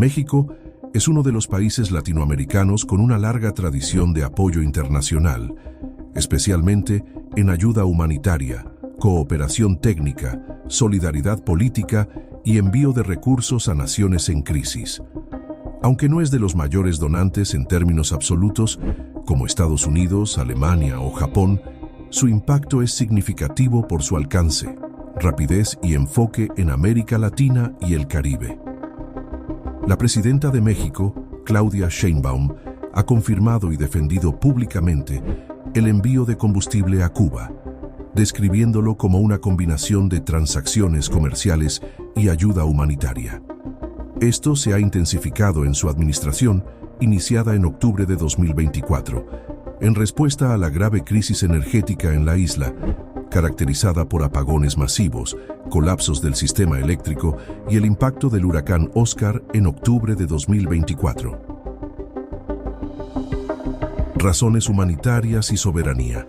México es uno de los países latinoamericanos con una larga tradición de apoyo internacional, especialmente en ayuda humanitaria, cooperación técnica, solidaridad política y envío de recursos a naciones en crisis. Aunque no es de los mayores donantes en términos absolutos, como Estados Unidos, Alemania o Japón, su impacto es significativo por su alcance, rapidez y enfoque en América Latina y el Caribe. La presidenta de México, Claudia Sheinbaum, ha confirmado y defendido públicamente el envío de combustible a Cuba, describiéndolo como una combinación de transacciones comerciales y ayuda humanitaria. Esto se ha intensificado en su administración, iniciada en octubre de 2024, en respuesta a la grave crisis energética en la isla, caracterizada por apagones masivos, colapsos del sistema eléctrico y el impacto del huracán Óscar en octubre de 2024. Razones humanitarias y soberanía.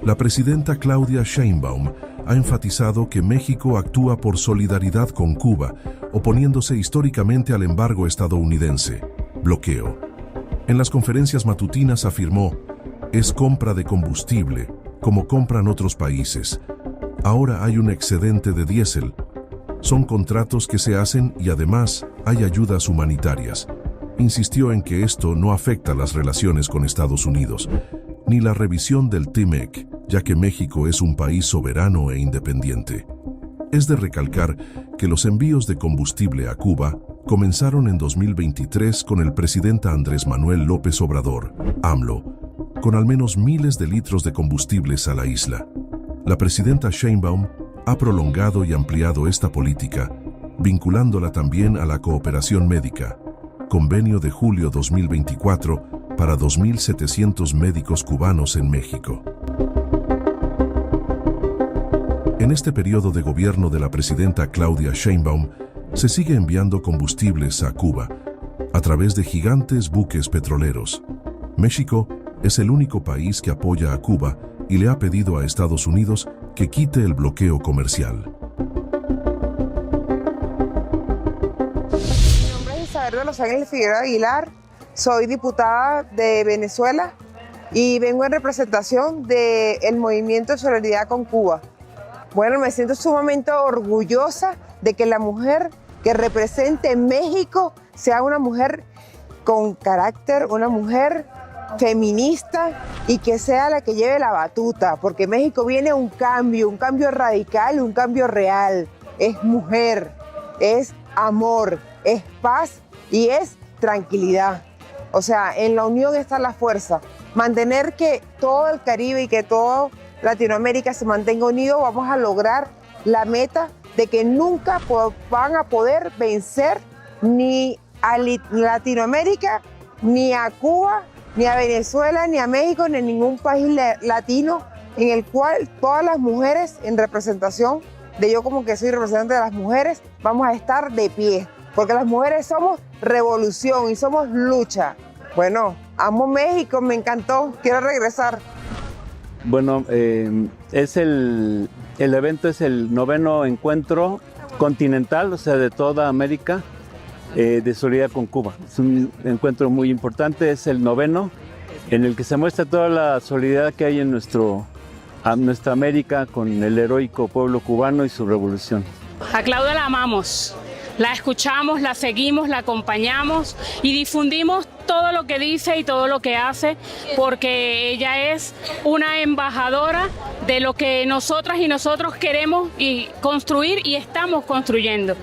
La presidenta Claudia Sheinbaum ha enfatizado que México actúa por solidaridad con Cuba, oponiéndose históricamente al embargo estadounidense, bloqueo. En las conferencias matutinas afirmó: es compra de combustible, como compran otros países. Ahora hay un excedente de diésel. Son contratos que se hacen y además hay ayudas humanitarias. Insistió en que esto no afecta las relaciones con Estados Unidos, ni la revisión del TMEC, ya que México es un país soberano e independiente. Es de recalcar que los envíos de combustible a Cuba comenzaron en 2023 con el presidente Andrés Manuel López Obrador, AMLO, con al menos miles de litros de combustibles a la isla. La presidenta Sheinbaum ha prolongado y ampliado esta política, vinculándola también a la cooperación médica, convenio de julio 2024 para 2.700 médicos cubanos en México. En este periodo de gobierno de la presidenta Claudia Sheinbaum, se sigue enviando combustibles a Cuba a través de gigantes buques petroleros. México es el único país que apoya a Cuba y le ha pedido a Estados Unidos que quite el bloqueo comercial. Mi nombre es Isabel de Los Ángeles Figueroa Aguilar, soy diputada de Venezuela y vengo en representación del Movimiento de Solidaridad con Cuba. Bueno, me siento sumamente orgullosa de que la mujer que represente México sea una mujer con carácter, una mujer feminista y que sea la que lleve la batuta, porque México viene un cambio radical, un cambio real. Es mujer, es amor, es paz y es tranquilidad. O sea, en la unión está la fuerza. Mantener que todo el Caribe y que todo Latinoamérica se mantenga unido, vamos a lograr la meta de que nunca van a poder vencer ni a Latinoamérica, ni a Cuba, ni a Venezuela, ni a México, ni a ningún país latino en el cual todas las mujeres, en representación de yo como que soy representante de las mujeres, vamos a estar de pie, porque las mujeres somos revolución y somos lucha. Bueno, amo México, me encantó, quiero regresar. Bueno, el evento es el 9º encuentro continental, o sea, de toda América, de solidaridad con Cuba. Es un encuentro muy importante, es el 9º, en el que se muestra toda la solidaridad que hay en nuestra América con el heroico pueblo cubano y su revolución. A Claudia la amamos, la escuchamos, la seguimos, la acompañamos y difundimos todo lo que dice y todo lo que hace, porque ella es una embajadora de lo que nosotras y nosotros queremos y construir y estamos construyendo.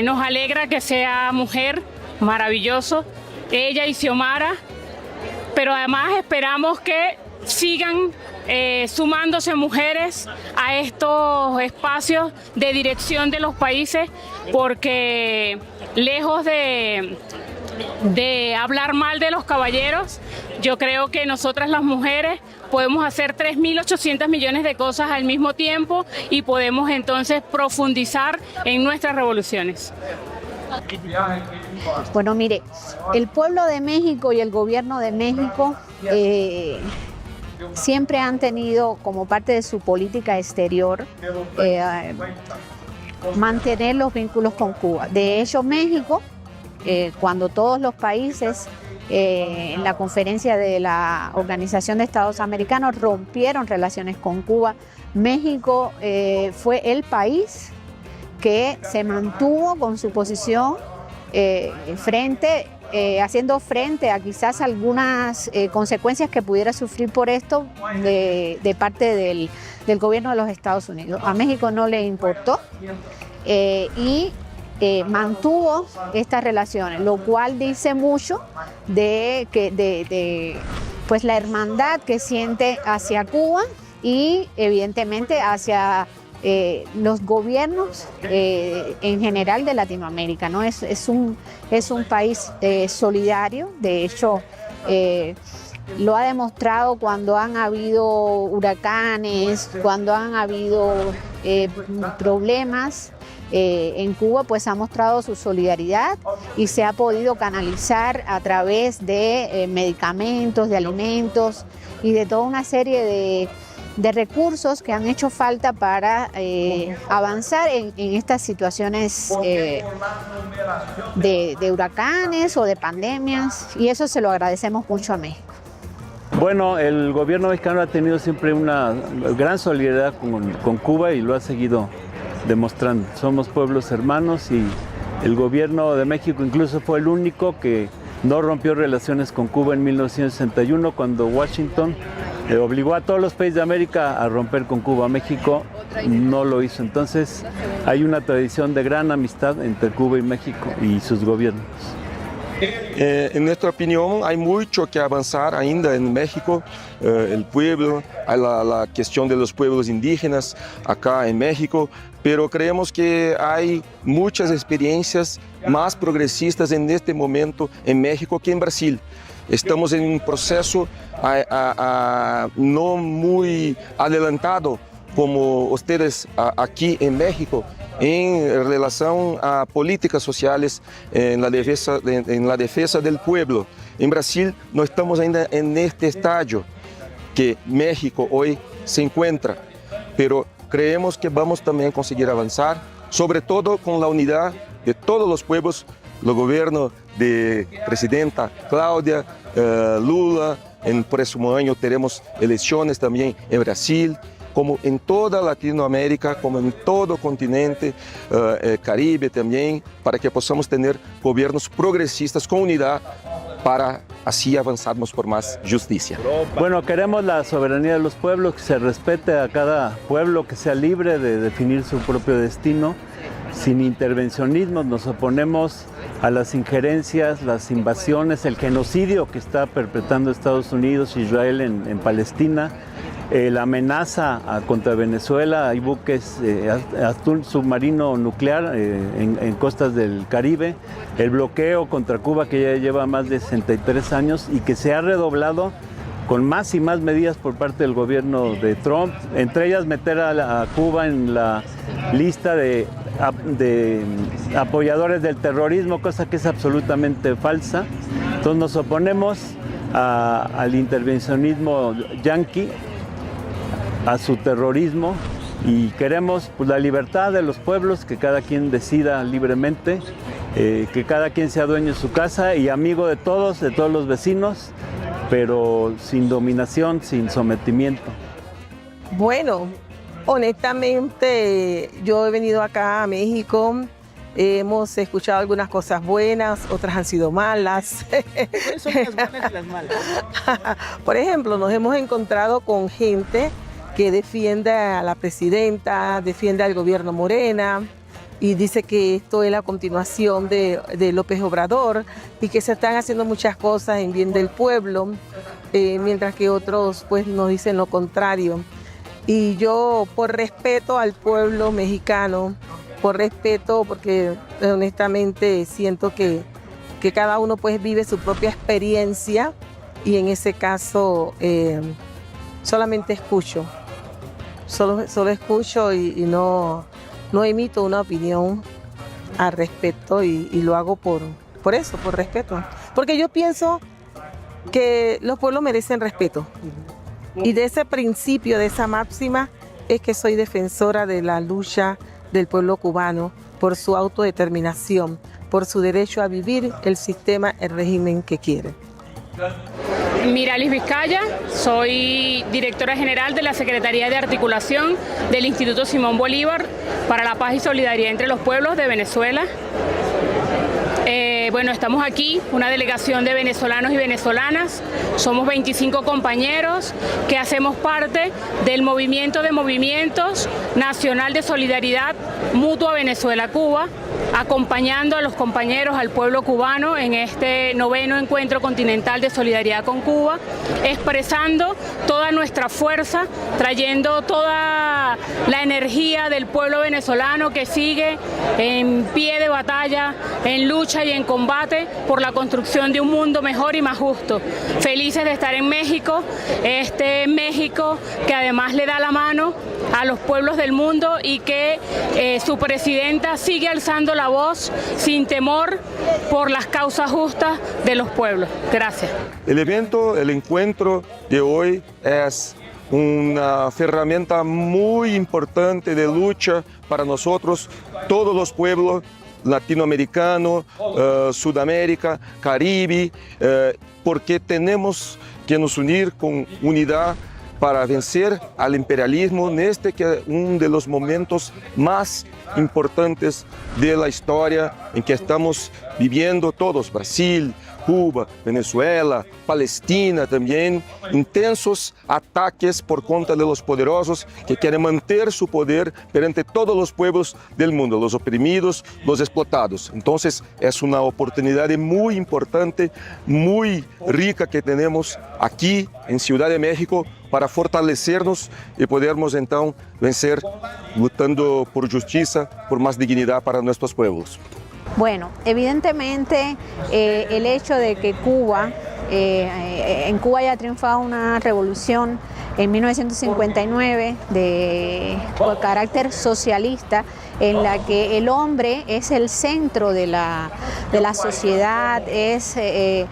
Nos alegra que sea mujer, maravilloso, ella y Xiomara, pero además esperamos que sigan sumándose mujeres a estos espacios de dirección de los países, porque lejos de hablar mal de los caballeros, yo creo que nosotras las mujeres podemos hacer 3.800 millones de cosas al mismo tiempo y podemos entonces profundizar en nuestras revoluciones. Bueno, mire, el pueblo de México y el gobierno de México siempre han tenido como parte de su política exterior mantener los vínculos con Cuba. De hecho, México cuando todos los países en la conferencia de la Organización de Estados Americanos rompieron relaciones con Cuba, México fue el país que se mantuvo con su posición haciendo frente a quizás algunas consecuencias que pudiera sufrir por esto de parte del gobierno de los Estados Unidos. A México no le importó y mantuvo estas relaciones, lo cual dice mucho de pues la hermandad que siente hacia Cuba y evidentemente hacia los gobiernos en general de Latinoamérica, ¿no? Es un país solidario. De hecho, lo ha demostrado cuando han habido huracanes, cuando han habido problemas. En Cuba pues ha mostrado su solidaridad y se ha podido canalizar a través de medicamentos, de alimentos y de toda una serie de recursos que han hecho falta para avanzar en estas situaciones de huracanes o de pandemias, y eso se lo agradecemos mucho a México. Bueno, el gobierno mexicano ha tenido siempre una gran solidaridad con Cuba y lo ha seguido demostrando. Somos pueblos hermanos y el gobierno de México incluso fue el único que no rompió relaciones con Cuba en 1961, cuando Washington obligó a todos los países de América a romper con Cuba. México no lo hizo. Entonces hay una tradición de gran amistad entre Cuba y México y sus gobiernos. En nuestra opinión, hay mucho que avanzar ainda en México. El pueblo, hay la cuestión de los pueblos indígenas acá en México, pero creemos que hay muchas experiencias más progresistas en este momento en México que en Brasil. Estamos en un proceso no muy adelantado como ustedes aquí en México, en relación a políticas sociales en la defensa del pueblo. En Brasil no estamos ainda en este estadio que México hoy se encuentra, pero creemos que vamos también a conseguir avanzar, sobre todo con la unidad de todos los pueblos, el gobierno de presidenta Cláudia, Lula. En el próximo año tenemos elecciones también en Brasil, como en toda Latinoamérica, como en todo el continente Caribe también, para que podamos tener gobiernos progresistas con unidad para así avanzarnos por más justicia. Bueno, queremos la soberanía de los pueblos, que se respete a cada pueblo, que sea libre de definir su propio destino, sin intervencionismos. Nos oponemos a las injerencias, las invasiones, el genocidio que está perpetrando Estados Unidos e Israel en Palestina, la amenaza contra Venezuela. Hay buques submarino nuclear en costas del Caribe, el bloqueo contra Cuba que ya lleva más de 63 años y que se ha redoblado con más y más medidas por parte del gobierno de Trump, entre ellas meter a Cuba en la lista de apoyadores del terrorismo, cosa que es absolutamente falsa. Entonces nos oponemos al intervencionismo yanqui, a su terrorismo, y queremos pues, la libertad de los pueblos, que cada quien decida libremente, que cada quien sea dueño de su casa y amigo de todos los vecinos, pero sin dominación, sin sometimiento. Bueno, honestamente yo he venido acá a México, hemos escuchado algunas cosas buenas, otras han sido malas. ¿Cuáles son las buenas y las malas? Por ejemplo, nos hemos encontrado con gente que defiende a la presidenta, defiende al gobierno Morena y dice que esto es la continuación de López Obrador y que se están haciendo muchas cosas en bien del pueblo, mientras que otros pues nos dicen lo contrario. Y yo, por respeto al pueblo mexicano, por respeto, porque honestamente siento que cada uno pues vive su propia experiencia y en ese caso solamente escucho. Solo escucho y no emito una opinión al respecto y lo hago por eso, por respeto. Porque yo pienso que los pueblos merecen respeto. Y de ese principio, de esa máxima, es que soy defensora de la lucha del pueblo cubano por su autodeterminación, por su derecho a vivir el sistema, el régimen que quiere. Miralis Vizcaya, soy directora general de la Secretaría de Articulación del Instituto Simón Bolívar para la Paz y Solidaridad entre los Pueblos de Venezuela. Bueno, estamos aquí, una delegación de venezolanos y venezolanas, somos 25 compañeros que hacemos parte del movimiento de movimientos nacional de solidaridad mutua Venezuela-Cuba, acompañando a los compañeros, al pueblo cubano en este 9º encuentro continental de solidaridad con Cuba, expresando toda nuestra fuerza, trayendo toda la energía del pueblo venezolano que sigue en pie de batalla, en lucha y en combate por la construcción de un mundo mejor y más justo. Felices de estar en México, este México que además le da la mano a los pueblos del mundo y que su presidenta sigue alzando la voz sin temor por las causas justas de los pueblos. Gracias. El evento, el encuentro de hoy es una herramienta muy importante de lucha para nosotros, todos los pueblos latinoamericanos, Sudamérica, Caribe, porque tenemos que nos unir con unidad para vencer al imperialismo en este que es uno de los momentos más importantes de la historia en que estamos viviendo todos, Brasil, Cuba, Venezuela, Palestina también, intensos ataques por conta de los poderosos que quieren mantener su poder perante todos los pueblos del mundo, los oprimidos, los explotados. Entonces es una oportunidad muy importante, muy rica que tenemos aquí en Ciudad de México para fortalecernos y podermos entonces vencer lutando por justicia, por más dignidad para nuestros pueblos. Bueno, evidentemente el hecho de que Cuba, en Cuba haya triunfado una revolución en 1959 de carácter socialista, en la que el hombre es el centro de la sociedad, se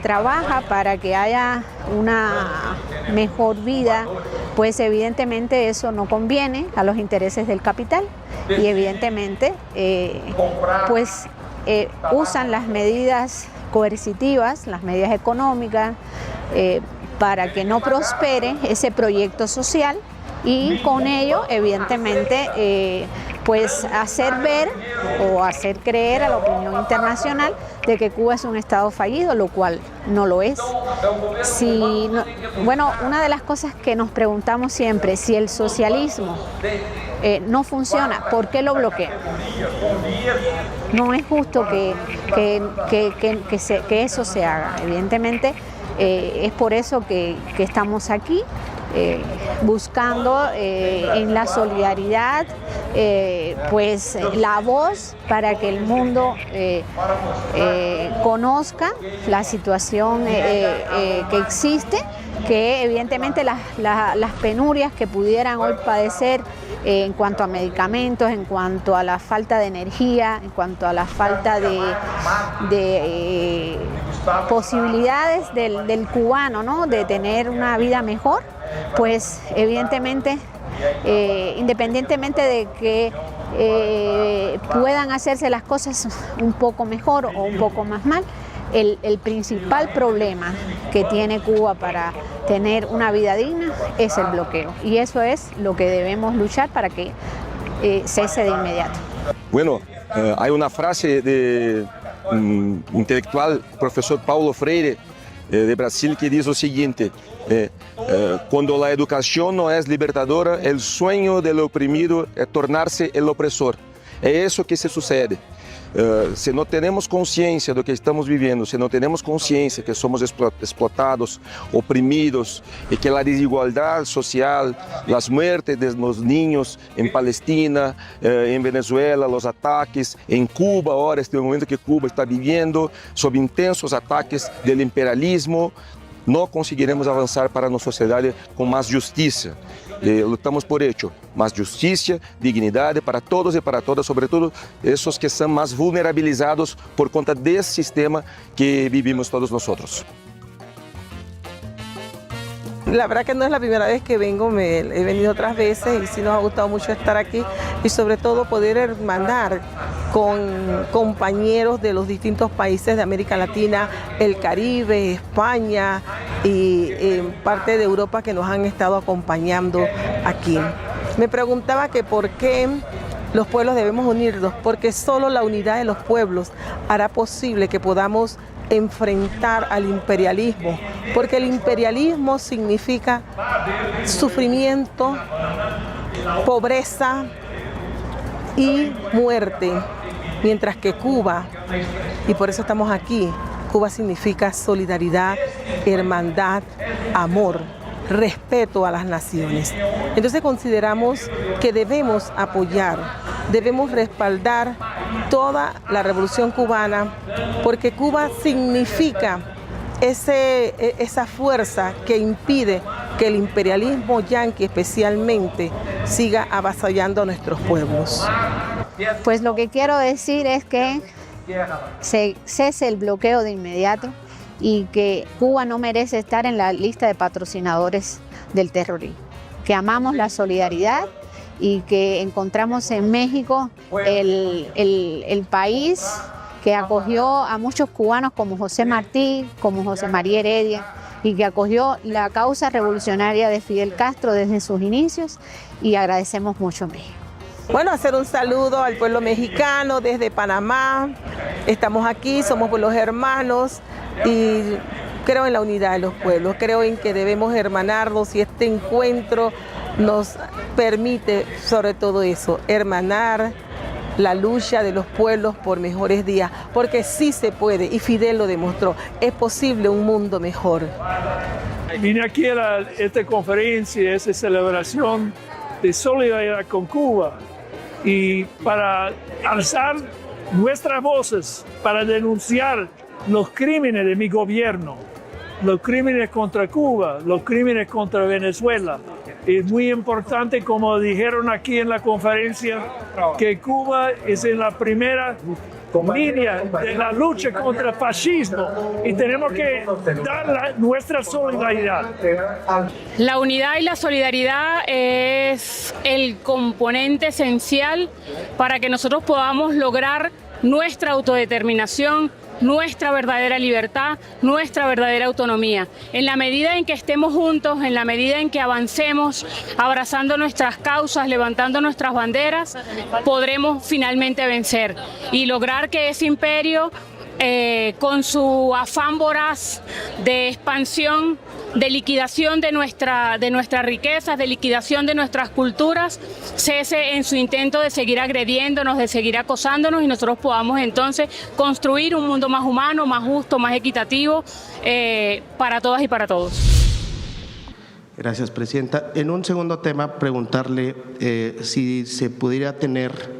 trabaja para que haya una mejor vida, pues evidentemente eso no conviene a los intereses del capital y evidentemente usan las medidas coercitivas, las medidas económicas para que no prospere ese proyecto social y con ello evidentemente hacer ver o hacer creer a la opinión internacional de que Cuba es un estado fallido, lo cual no lo es. Una de las cosas que nos preguntamos siempre, si el socialismo no funciona, ¿por qué lo bloquea? No es justo que eso se haga. Evidentemente es por eso que estamos aquí, buscando en la solidaridad la voz para que el mundo conozca la situación que existe, que evidentemente las penurias que pudieran hoy padecer en cuanto a medicamentos, en cuanto a la falta de energía, en cuanto a la falta de posibilidades del cubano, ¿no?, de tener una vida mejor, pues evidentemente, independientemente de que puedan hacerse las cosas un poco mejor o un poco más mal, el principal problema que tiene Cuba para tener una vida digna es el bloqueo, y eso es lo que debemos luchar para que cese de inmediato. Bueno, hay una frase de intelectual, profesor Paulo Freire, de Brasil, que dice lo siguiente: cuando la educación no es libertadora, el sueño del oprimido es tornarse el opresor. Es eso que se sucede. Se no tenemos consciência do que estamos vivendo, se não temos consciência que somos explotados, oprimidos e que a desigualdade social, as mortes de los niños em Palestina, em Venezuela, os ataques em Cuba, agora este momento que Cuba está vivendo, sob intensos ataques do imperialismo, não conseguiremos avançar para uma sociedade com mais justiça. Lutamos por ello, más justicia, dignidad para todos y para todas, sobre todo esos que son más vulnerabilizados por cuenta del sistema que vivimos todos nosotros. La verdad que no es la primera vez que vengo, he venido otras veces y sí nos ha gustado mucho estar aquí. y sobre todo poder hermanar con compañeros de los distintos países de América Latina, el Caribe, España y parte de Europa que nos han estado acompañando aquí. Me preguntaba que por qué los pueblos debemos unirnos, porque solo la unidad de los pueblos hará posible que podamos enfrentar al imperialismo, porque el imperialismo significa sufrimiento, pobreza y muerte, mientras que Cuba, y por eso estamos aquí, Cuba significa solidaridad, hermandad, amor, respeto a las naciones. Entonces consideramos que debemos apoyar, debemos respaldar toda la revolución cubana, porque Cuba significa esa fuerza que impide que el imperialismo yanqui especialmente siga avasallando a nuestros pueblos. Pues lo que quiero decir es que se cese el bloqueo de inmediato y que Cuba no merece estar en la lista de patrocinadores del terrorismo, que amamos la solidaridad y que encontramos en México el país que acogió a muchos cubanos como José Martí, como José María Heredia, y que acogió la causa revolucionaria de Fidel Castro desde sus inicios, y agradecemos mucho a México. Bueno, hacer un saludo al pueblo mexicano desde Panamá. Estamos aquí, somos pueblos hermanos y creo en la unidad de los pueblos, creo en que debemos hermanarnos y este encuentro nos permite sobre todo eso, hermanar la lucha de los pueblos por mejores días, porque sí se puede y Fidel lo demostró, es posible un mundo mejor. Vine aquí a esta conferencia, esta celebración de solidaridad con Cuba y para alzar nuestras voces, para denunciar los crímenes de mi gobierno, los crímenes contra Cuba, los crímenes contra Venezuela. Es muy importante, como dijeron aquí en la conferencia, que Cuba es en la primera línea de la lucha contra el fascismo y tenemos que dar nuestra solidaridad. La unidad y la solidaridad es el componente esencial para que nosotros podamos lograr nuestra autodeterminación, nuestra verdadera libertad, nuestra verdadera autonomía. En la medida en que estemos juntos, en la medida en que avancemos, abrazando nuestras causas, levantando nuestras banderas, podremos finalmente vencer y lograr que ese imperio, con su afán voraz de expansión, de liquidación de nuestras riquezas, de liquidación de nuestras culturas, cese en su intento de seguir agrediéndonos, de seguir acosándonos y nosotros podamos entonces construir un mundo más humano, más justo, más equitativo para todas y para todos. Gracias, Presidenta. En un segundo tema, preguntarle si se pudiera tener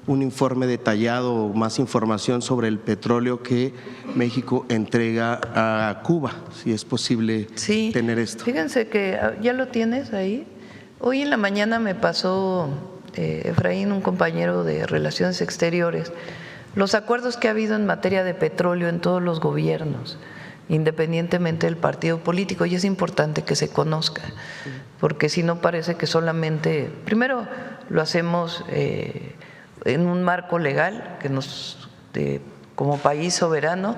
un informe detallado o más información sobre el petróleo que México entrega a Cuba, si es posible tener esto. Fíjense que ya lo tienes ahí. Hoy en la mañana me pasó Efraín, un compañero de Relaciones Exteriores, los acuerdos que ha habido en materia de petróleo en todos los gobiernos, independientemente del partido político, y es importante que se conozca, porque si no parece que solamente, primero lo hacemos en un marco legal que como país soberano,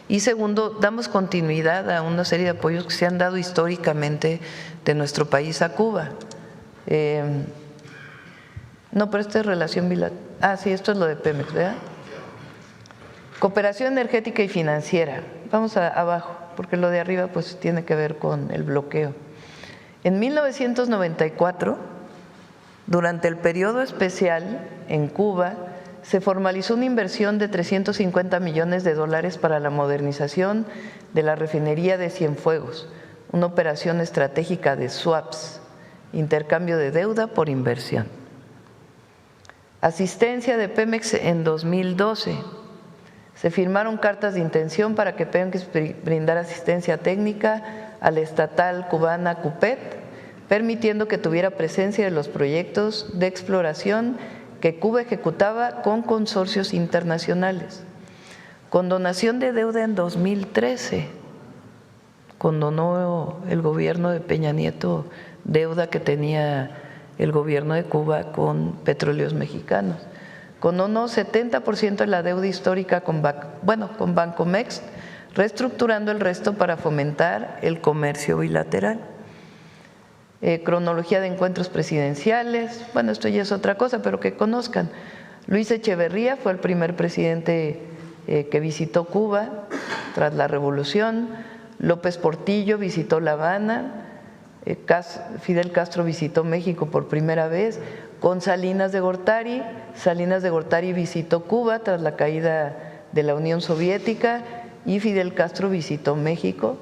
y segundo, damos continuidad a una serie de apoyos que se han dado históricamente de nuestro país a Cuba. No, pero esta es relación bilateral. Sí, esto es lo de Pemex, ¿verdad? Cooperación energética y financiera. Vamos abajo, porque lo de arriba pues tiene que ver con el bloqueo. En 1994, durante el periodo especial en Cuba, se formalizó una inversión de $350 millones para la modernización de la refinería de Cienfuegos, una operación estratégica de swaps, intercambio de deuda por inversión. Asistencia de Pemex en 2012. Se firmaron cartas de intención para que Pemex brindara asistencia técnica a la estatal cubana CUPET, permitiendo que tuviera presencia en los proyectos de exploración que Cuba ejecutaba con consorcios internacionales. Condonación de deuda en 2013. Condonó el gobierno de Peña Nieto deuda que tenía el gobierno de Cuba con Petróleos Mexicanos, con unos 70% de la deuda histórica con Bancomext, reestructurando el resto para fomentar el comercio bilateral. Cronología de encuentros presidenciales, bueno, esto ya es otra cosa, pero que conozcan. Luis Echeverría fue el primer presidente que visitó Cuba tras la revolución. López Portillo visitó La Habana. Fidel Castro visitó México por primera vez con Salinas de Gortari. Salinas de Gortari visitó Cuba tras la caída de la Unión Soviética y Fidel Castro visitó México.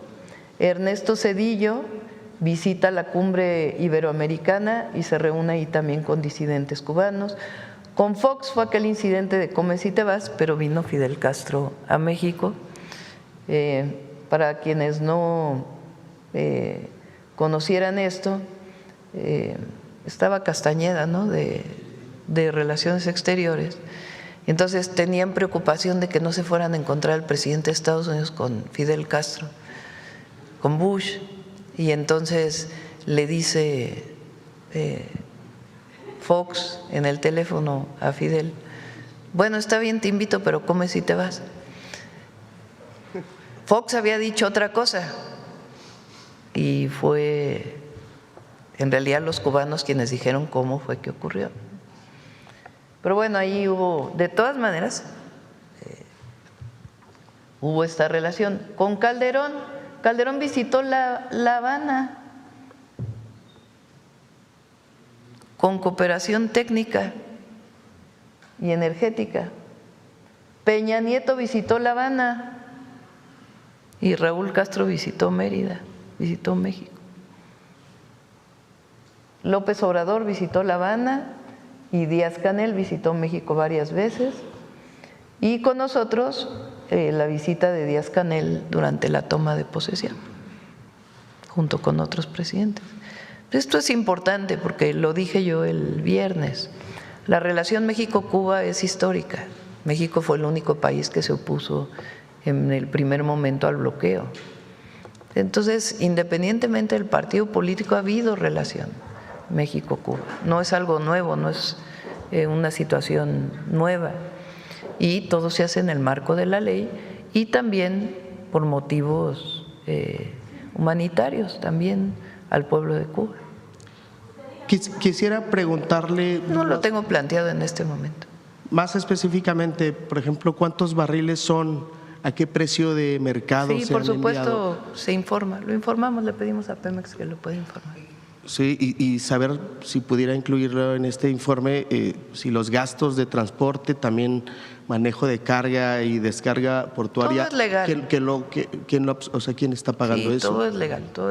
Ernesto Zedillo visita la cumbre iberoamericana y se reúne ahí también con disidentes cubanos. Con Fox fue aquel incidente de Come si te vas, pero vino Fidel Castro a México. Para quienes no conocieran esto, estaba Castañeda, ¿no?, de Relaciones Exteriores. Entonces tenían preocupación de que no se fueran a encontrar el presidente de Estados Unidos con Fidel Castro, con Bush, y entonces le dice Fox en el teléfono a Fidel: bueno, está bien, te invito, pero come si te vas. Fox había dicho otra cosa y fue en realidad los cubanos quienes dijeron cómo fue que ocurrió. Pero bueno, ahí hubo, de todas maneras, hubo esta relación. Con Calderón, Calderón visitó La Habana con cooperación técnica y energética. Peña Nieto visitó La Habana y Raúl Castro visitó Mérida, visitó México. López Obrador visitó La Habana y Díaz-Canel visitó México varias veces, y con nosotros la visita de Díaz-Canel durante la toma de posesión, junto con otros presidentes. Esto es importante porque lo dije yo el viernes, la relación México-Cuba es histórica. México fue el único país que se opuso en el primer momento al bloqueo. Entonces, independientemente del partido político, ha habido relación México-Cuba. No es algo nuevo, no es una situación nueva. Y todo se hace en el marco de la ley y también por motivos humanitarios, también al pueblo de Cuba. Quisiera preguntarle… No lo tengo planteado en este momento. Más específicamente, por ejemplo, ¿cuántos barriles son? ¿A qué precio de mercado se han enviado? Sí, por supuesto, se informa. Lo informamos, le pedimos a Pemex que lo pueda informar. Sí, y saber si pudiera incluirlo en este informe, si los gastos de transporte, también manejo de carga y descarga portuaria. Todo es legal. ¿Quién está pagando eso? Todo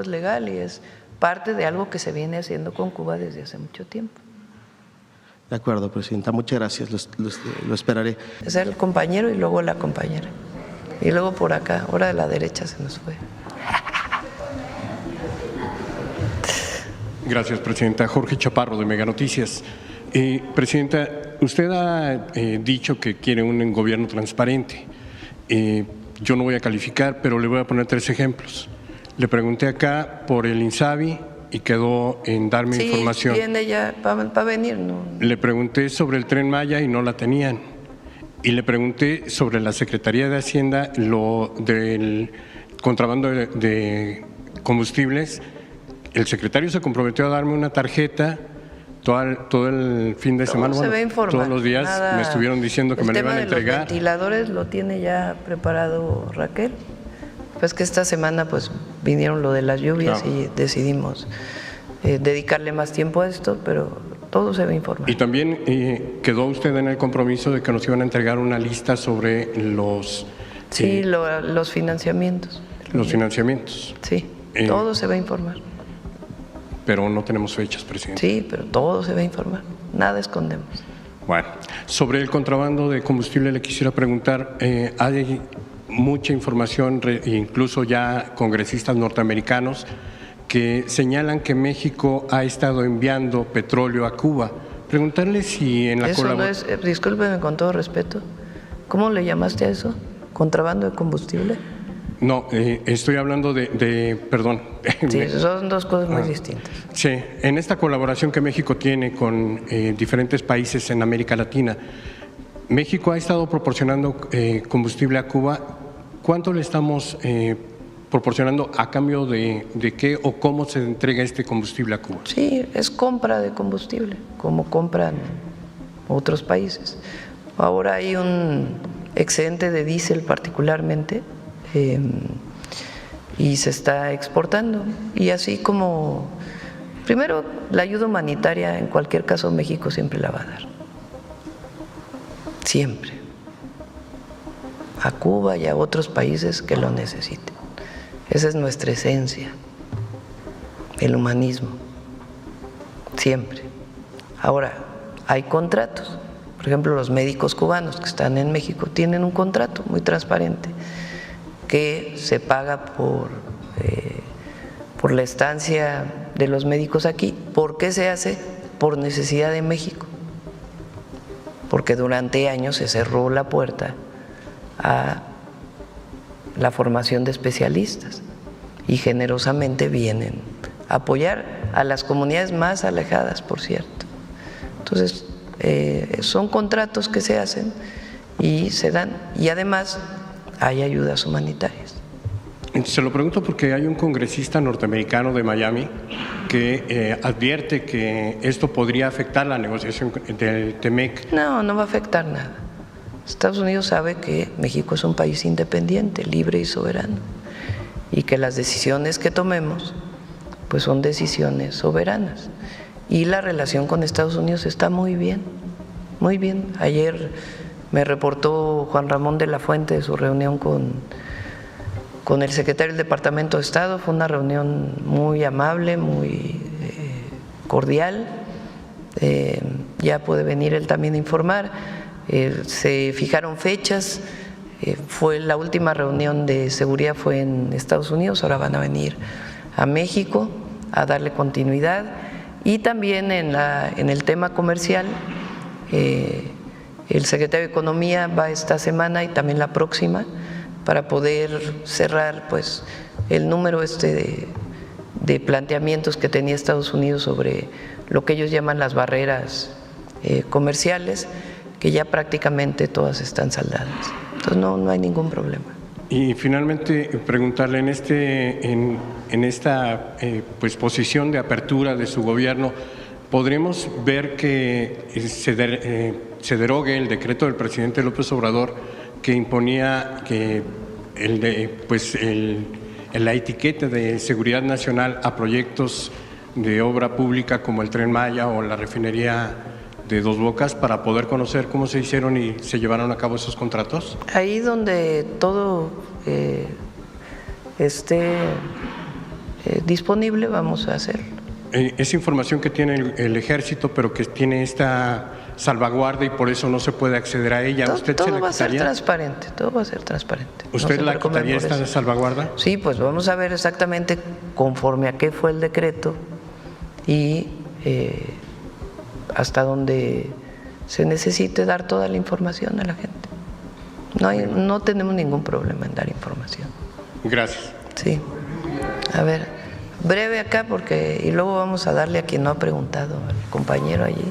es legal y es parte de algo que se viene haciendo con Cuba desde hace mucho tiempo. De acuerdo, Presidenta, muchas gracias, lo esperaré. Es el compañero y luego la compañera. Y luego por acá, ahora de la derecha se nos fue. Gracias, Presidenta. Jorge Chaparro, de Mega Noticias. Presidenta, usted ha dicho que quiere un gobierno transparente. Yo no voy a calificar, pero le voy a poner 3 ejemplos. Le pregunté acá por el INSABI y quedó en darme información. Sí, viene ya para venir. No. Le pregunté sobre el Tren Maya y no la tenían. Y le pregunté sobre la Secretaría de Hacienda, lo del contrabando de combustibles. El secretario se comprometió a darme una tarjeta todo el fin de semana. Se ve informar. Todos los días me estuvieron diciendo que me lo iban a entregar. El tema de los ventiladores lo tiene ya preparado Raquel. Pues que esta semana pues vinieron lo de las lluvias y decidimos dedicarle más tiempo a esto, pero todo se ve informar. Y también quedó usted en el compromiso de que nos iban a entregar una lista sobre los… Sí, los financiamientos. Los financiamientos. Sí, todo se va a informar. Pero no tenemos fechas, Presidente. Sí, pero todo se va a informar, nada escondemos. Bueno, sobre el contrabando de combustible le quisiera preguntar, hay mucha información, incluso ya congresistas norteamericanos, que señalan que México ha estado enviando petróleo a Cuba. Preguntarle si en la colaboración… Eso no es, discúlpeme con todo respeto, ¿cómo le llamaste a eso? ¿Contrabando de combustible? No, estoy hablando perdón. Sí, son dos cosas muy distintas. Sí, en esta colaboración que México tiene con diferentes países en América Latina, México ha estado proporcionando combustible a Cuba. ¿Cuánto le estamos proporcionando a cambio de qué o cómo se entrega este combustible a Cuba? Sí, es compra de combustible, como compran otros países. Ahora hay un excedente de diésel particularmente y se está exportando. Y así como, primero, la ayuda humanitaria, en cualquier caso México siempre la va a dar. Siempre. A Cuba y a otros países que lo necesiten. Esa es nuestra esencia, el humanismo, siempre. Ahora, hay contratos. Por ejemplo, los médicos cubanos que están en México tienen un contrato muy transparente que se paga por la estancia de los médicos aquí. ¿Por qué se hace? Por necesidad de México. Porque durante años se cerró la puerta a la formación de especialistas y generosamente vienen a apoyar a las comunidades más alejadas, por cierto. Entonces, son contratos que se hacen y se dan, y además hay ayudas humanitarias. Se lo pregunto porque hay un congresista norteamericano de Miami que advierte que esto podría afectar la negociación del TEMEC. No, no va a afectar nada. Estados Unidos sabe que México es un país independiente, libre y soberano, y que las decisiones que tomemos pues son decisiones soberanas. Y la relación con Estados Unidos está muy bien, muy bien. Ayer me reportó Juan Ramón de la Fuente de su reunión con el secretario del Departamento de Estado. Fue una reunión muy amable, muy cordial. Ya puede venir él también a informar. Se fijaron fechas. Fue la última reunión de seguridad fue en Estados Unidos. Ahora van a venir a México a darle continuidad. Y también en el tema comercial, el secretario de Economía va esta semana y también la próxima para poder cerrar pues el número de planteamientos que tenía Estados Unidos sobre lo que ellos llaman las barreras comerciales, que ya prácticamente todas están saldadas. Entonces no hay ningún problema. Y finalmente preguntarle en esta pues posición de apertura de su gobierno, ¿podremos ver que se derogue el decreto del presidente López Obrador que imponía que la etiqueta de seguridad nacional a proyectos de obra pública como el Tren Maya o la refinería de Dos Bocas para poder conocer cómo se hicieron y se llevaron a cabo esos contratos? Ahí donde todo esté disponible vamos a hacerlo. Es información que tiene el ejército, pero que tiene esta salvaguarda y por eso no se puede acceder a ella. Todo va a ser transparente, todo va a ser transparente. ¿Usted la quitaría esta salvaguarda? Sí, pues vamos a ver exactamente conforme a qué fue el decreto y hasta donde se necesite dar toda la información a la gente. No tenemos ningún problema en dar información. Gracias. Sí. A ver, breve acá y luego vamos a darle a quien no ha preguntado, al compañero allí.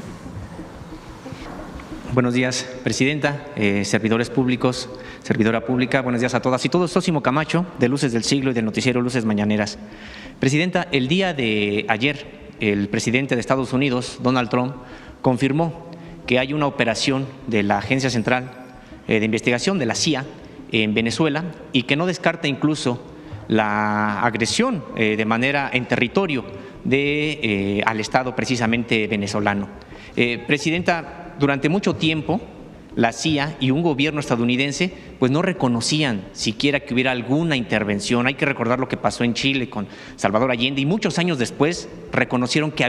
Buenos días, Presidenta, servidores públicos, servidora pública, buenos días a todas y todos. Sósimo Camacho, de Luces del Siglo y del noticiero Luces Mañaneras. Presidenta, el día de ayer, el presidente de Estados Unidos, Donald Trump, confirmó que hay una operación de la Agencia Central de Investigación de la CIA en Venezuela y que no descarta incluso la agresión de manera en territorio al Estado precisamente venezolano. Presidenta, durante mucho tiempo la CIA y un gobierno estadounidense pues no reconocían siquiera que hubiera alguna intervención. Hay que recordar lo que pasó en Chile con Salvador Allende y muchos años después reconocieron que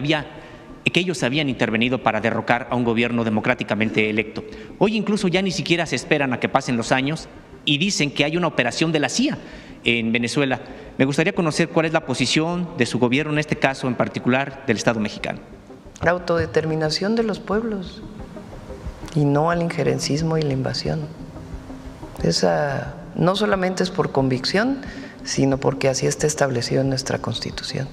ellos habían intervenido para derrocar a un gobierno democráticamente electo. Hoy incluso ya ni siquiera se esperan a que pasen los años y dicen que hay una operación de la CIA en Venezuela. Me gustaría conocer cuál es la posición de su gobierno en este caso, en particular del Estado mexicano. La autodeterminación de los pueblos y no al injerencismo y la invasión. No solamente es por convicción, sino porque así está establecido en nuestra Constitución.